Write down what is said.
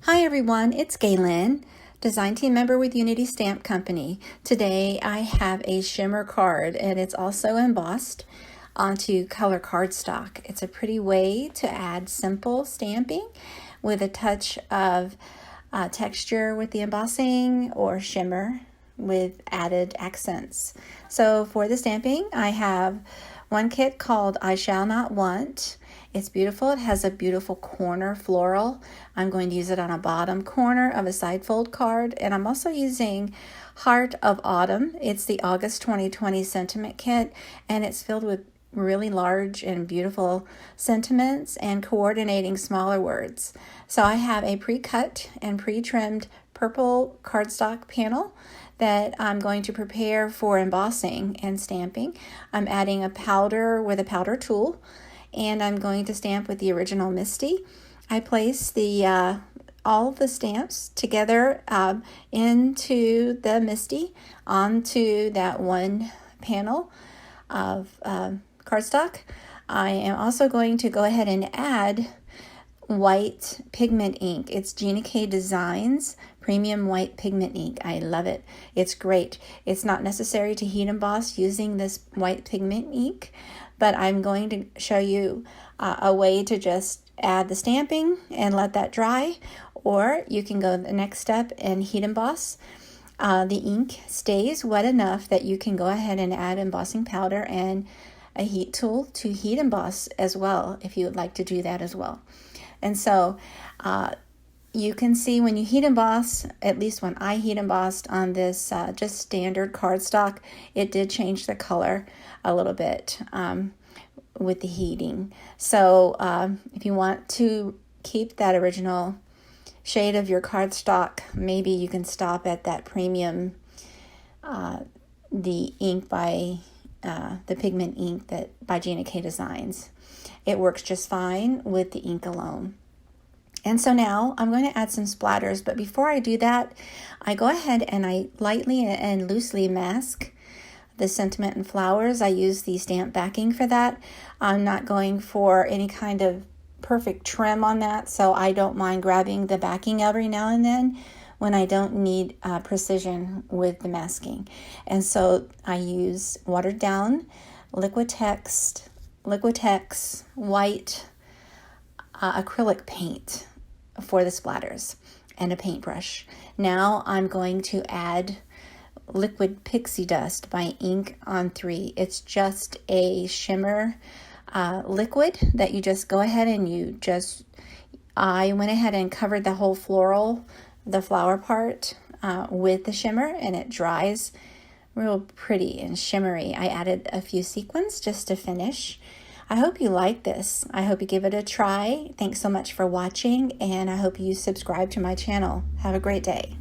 Hi everyone, it's Gaylin, design team member with Unity Stamp Company. Today I have a shimmer card and it's also embossed onto color cardstock. It's a pretty way to add simple stamping with a touch of texture with the embossing or shimmer with added accents. So for the stamping, I have one kit called I Shall Not Want. It's beautiful. It has a beautiful corner floral. I'm going to use it on a bottom corner of a side fold card, and I'm also using Heart of Autumn. It's the August 2020 sentiment kit, and it's filled with really large and beautiful sentiments and coordinating smaller words. So I have a pre-cut and pre-trimmed purple cardstock panel that I'm going to prepare for embossing and stamping. I'm adding a powder with a powder tool, and I'm going to stamp with the original Misty. I place the all the stamps together into the Misty onto that one panel of cardstock. I am also going to go ahead and add white pigment ink. It's Gina K Designs premium white pigment ink. I love it. It's great. It's not necessary to heat emboss using this white pigment ink, but I'm going to show you a way to just add the stamping and let that dry, or you can go the next step and heat emboss. The ink stays wet enough that you can go ahead and add embossing powder and a heat tool to heat emboss as well, if you would like to do that as well. And so you can see when you heat emboss, at least when I heat embossed on this just standard cardstock, it did change the color a little bit with the heating. So if you want to keep that original shade of your cardstock, maybe you can stop at that premium, the ink by the pigment ink that by Gina K Designs. It works just fine with the ink alone. And so now I'm going to add some splatters, but before I do that, I go ahead and I lightly and loosely mask the sentiment and flowers. I use the stamp backing for that. I'm not going for any kind of perfect trim on that, so I don't mind grabbing the backing every now and then when I don't need precision with the masking. And so I use watered down Liquitex white acrylic paint for the splatters and a paintbrush. Now I'm going to add liquid pixie dust by Ink on 3. It's just a shimmer liquid that you just go ahead and I went ahead and covered the whole the flower part with the shimmer, and it dries real pretty and shimmery. I added a few sequins just to finish. I hope you like this. I hope you give it a try. Thanks so much for watching, and I hope you subscribe to my channel. Have a great day.